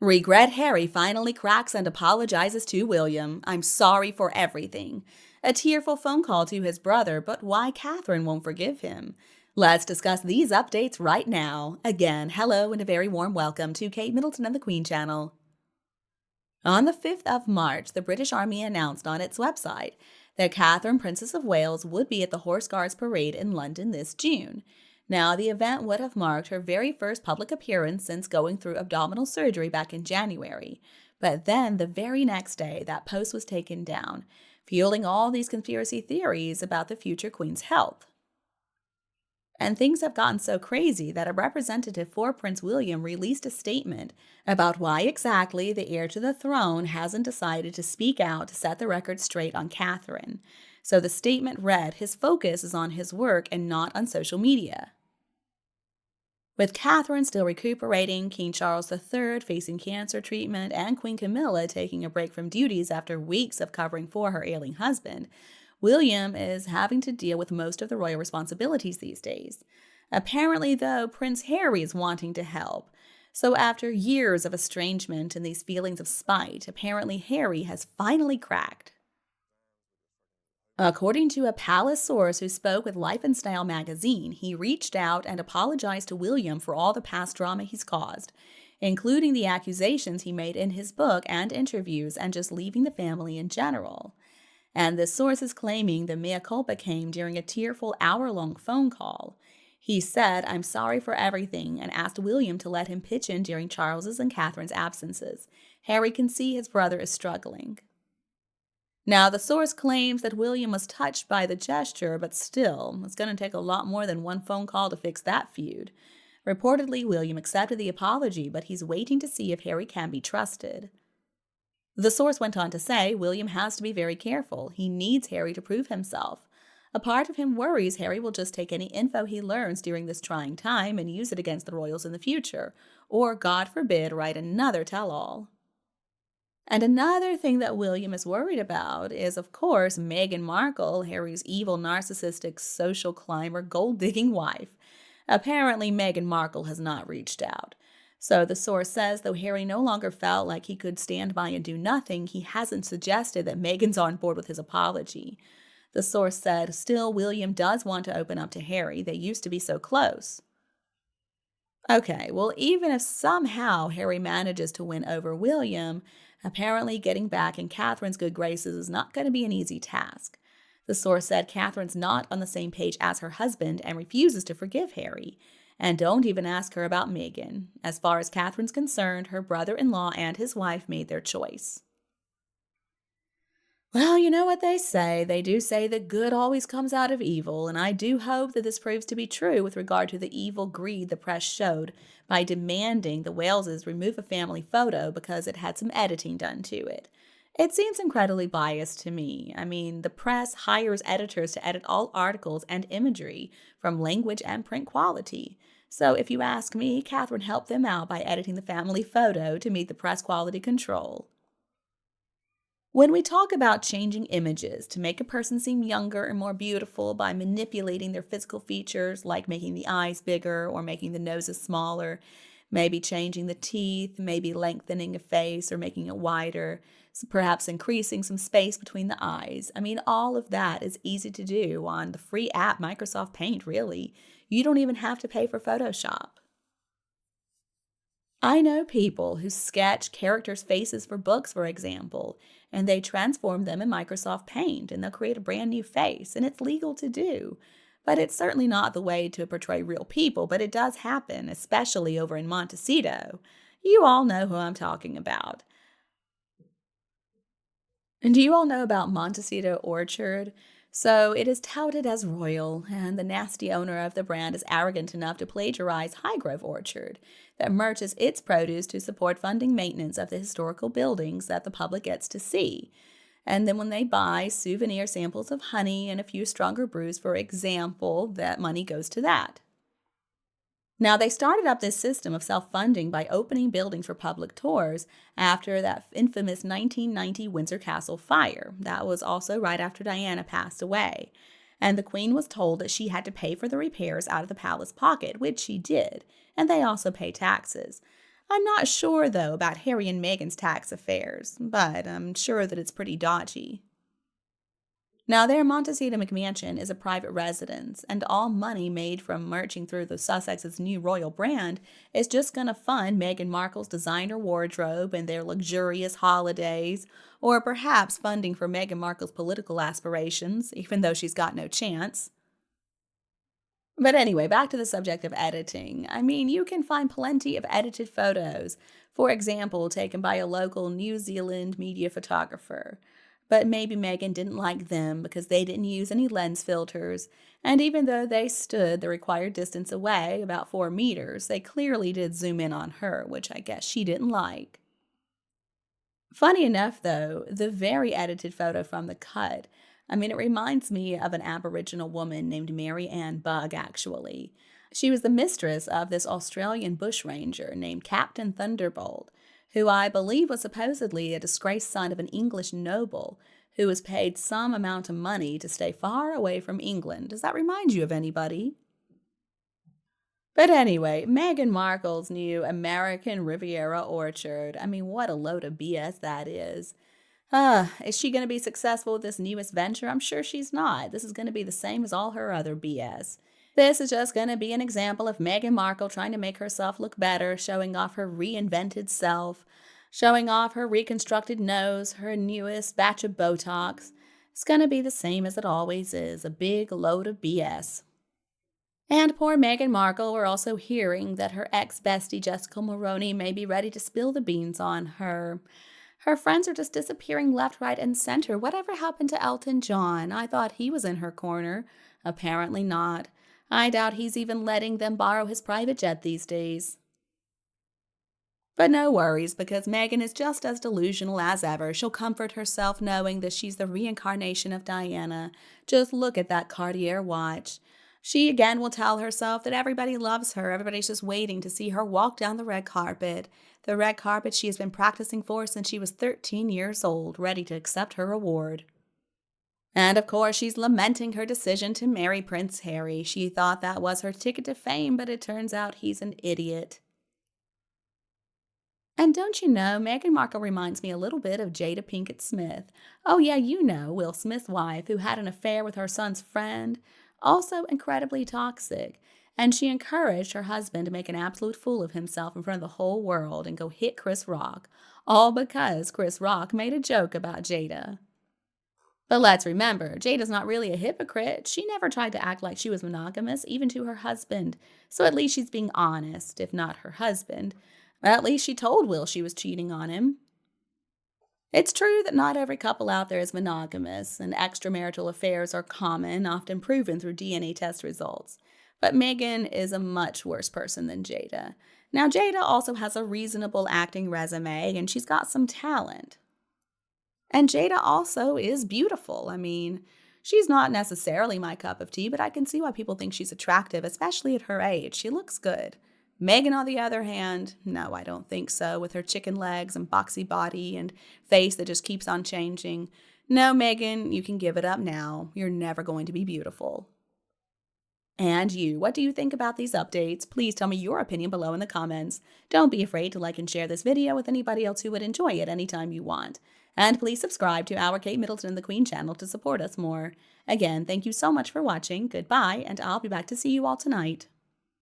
Regret Harry finally cracks and apologizes to William. I'm sorry for everything. A tearful phone call to his brother, but why Catherine won't forgive him. Let's discuss these updates right now. Again, hello and a very warm welcome to Kate Middleton and the Queen channel. On the 5th of March, the British Army announced on its website that Catherine, Princess of Wales, would be at the Horse Guards Parade in London this June. Now, the event would have marked her very first public appearance since going through abdominal surgery back in January. But then, the very next day, that post was taken down, fueling all these conspiracy theories about the future Queen's health. And things have gotten so crazy that a representative for Prince William released a statement about why exactly the heir to the throne hasn't decided to speak out to set the record straight on Catherine. So the statement read, his focus is on his work and not on social media. With Catherine still recuperating, King Charles III facing cancer treatment, and Queen Camilla taking a break from duties after weeks of covering for her ailing husband, William is having to deal with most of the royal responsibilities these days. Apparently, though, Prince Harry is wanting to help. So after years of estrangement and these feelings of spite, apparently Harry has finally cracked. According to a palace source who spoke with Life and Style magazine, he reached out and apologized to William for all the past drama he's caused, including the accusations he made in his book and interviews and just leaving the family in general. And this source is claiming the mea culpa came during a tearful hour-long phone call. He said, I'm sorry for everything, and asked William to let him pitch in during Charles's and Catherine's absences. Harry can see his brother is struggling. Now, the source claims that William was touched by the gesture, but still, it's going to take a lot more than one phone call to fix that feud. Reportedly, William accepted the apology, but he's waiting to see if Harry can be trusted. The source went on to say, William has to be very careful. He needs Harry to prove himself. A part of him worries Harry will just take any info he learns during this trying time and use it against the royals in the future, or, God forbid, write another tell-all. And another thing that William is worried about is, of course, Meghan Markle, Harry's evil, narcissistic, social climber, gold-digging wife. Apparently, Meghan Markle has not reached out. So the source says, though Harry no longer felt like he could stand by and do nothing, he hasn't suggested that Meghan's on board with his apology. The source said, still, William does want to open up to Harry. They used to be so close. Okay, well, even if somehow Harry manages to win over William, apparently getting back in Catherine's good graces is not going to be an easy task. The source said Catherine's not on the same page as her husband and refuses to forgive Harry. And don't even ask her about Meghan. As far as Catherine's concerned, her brother-in-law and his wife made their choice. Well, you know what they say. They do say that good always comes out of evil, and I do hope that this proves to be true with regard to the evil greed the press showed by demanding the Waleses remove a family photo because it had some editing done to it. It seems incredibly biased to me. I mean, the press hires editors to edit all articles and imagery from language and print quality. So if you ask me, Catherine helped them out by editing the family photo to meet the press quality control. When we talk about changing images to make a person seem younger and more beautiful by manipulating their physical features, like making the eyes bigger or making the noses smaller, maybe changing the teeth, maybe lengthening a face or making it wider, perhaps increasing some space between the eyes. I mean, all of that is easy to do on the free app Microsoft Paint, really. You don't even have to pay for Photoshop. I know people who sketch characters' faces for books, for example, and they transform them in Microsoft Paint, and they'll create a brand new face, and it's legal to do. But it's certainly not the way to portray real people, but it does happen, especially over in Montecito. You all know who I'm talking about. And do you all know about Montecito Orchard? So it is touted as royal, and the nasty owner of the brand is arrogant enough to plagiarize Highgrove Orchard that merges its produce to support funding maintenance of the historical buildings that the public gets to see. And then when they buy souvenir samples of honey and a few stronger brews, for example, that money goes to that. Now, they started up this system of self-funding by opening buildings for public tours after that infamous 1990 Windsor Castle fire. That was also right after Diana passed away. And the Queen was told that she had to pay for the repairs out of the palace pocket, which she did, and they also pay taxes. I'm not sure, though, about Harry and Meghan's tax affairs, but I'm sure that it's pretty dodgy. Now, their Montecito McMansion is a private residence, and all money made from marching through the Sussex's new royal brand is just going to fund Meghan Markle's designer wardrobe and their luxurious holidays, or perhaps funding for Meghan Markle's political aspirations, even though she's got no chance. But anyway, back to the subject of editing. I mean, you can find plenty of edited photos, for example, taken by a local New Zealand media photographer. But maybe Megan didn't like them because they didn't use any lens filters, and even though they stood the required distance away, about 4 meters, they clearly did zoom in on her, which I guess she didn't like. Funny enough, though, the very edited photo from the cut, I mean, it reminds me of an Aboriginal woman named Mary Ann Bugg, actually. She was the mistress of this Australian bushranger named Captain Thunderbolt, who I believe was supposedly a disgraced son of an English noble who was paid some amount of money to stay far away from England. Does that remind you of anybody? But anyway, Meghan Markle's new American Riviera orchard. I mean, what a load of BS that is. Is she going to be successful with this newest venture? I'm sure she's not. This is going to be the same as all her other BS. This is just going to be an example of Meghan Markle trying to make herself look better, showing off her reinvented self, showing off her reconstructed nose, her newest batch of Botox. It's going to be the same as it always is, a big load of BS. And poor Meghan Markle, we're also hearing that her ex-bestie Jessica Mulroney may be ready to spill the beans on her. Her friends are just disappearing left, right, and center. Whatever happened to Elton John? I thought he was in her corner. Apparently not. I doubt he's even letting them borrow his private jet these days. But no worries, because Meghan is just as delusional as ever. She'll comfort herself knowing that she's the reincarnation of Diana. Just look at that Cartier watch. She again will tell herself that everybody loves her. Everybody's just waiting to see her walk down the red carpet. The red carpet she has been practicing for since she was 13 years old, ready to accept her award. And of course, she's lamenting her decision to marry Prince Harry. She thought that was her ticket to fame, but it turns out he's an idiot. And don't you know, Meghan Markle reminds me a little bit of Jada Pinkett Smith. Oh, yeah, you know, Will Smith's wife, who had an affair with her son's friend. Also incredibly toxic. And she encouraged her husband to make an absolute fool of himself in front of the whole world and go hit Chris Rock. All because Chris Rock made a joke about Jada. But let's remember, Jada's not really a hypocrite. She never tried to act like she was monogamous, even to her husband. So at least she's being honest, if not her husband. At least she told Will she was cheating on him. It's true that not every couple out there is monogamous, and extramarital affairs are common, often proven through DNA test results. But Meghan is a much worse person than Jada. Now, Jada also has a reasonable acting resume, and she's got some talent. And Jada also is beautiful. I mean, she's not necessarily my cup of tea, but I can see why people think she's attractive, especially at her age. She looks good. Meghan, on the other hand, no, I don't think so, with her chicken legs and boxy body and face that just keeps on changing. No, Meghan, you can give it up now. You're never going to be beautiful. And you, what do you think about these updates? Please tell me your opinion below in the comments. Don't be afraid to like and share this video with anybody else who would enjoy it anytime you want. And please subscribe to our Kate Middleton The Queen channel to support us more. Again, thank you so much for watching. Goodbye, and I'll be back to see you all tonight.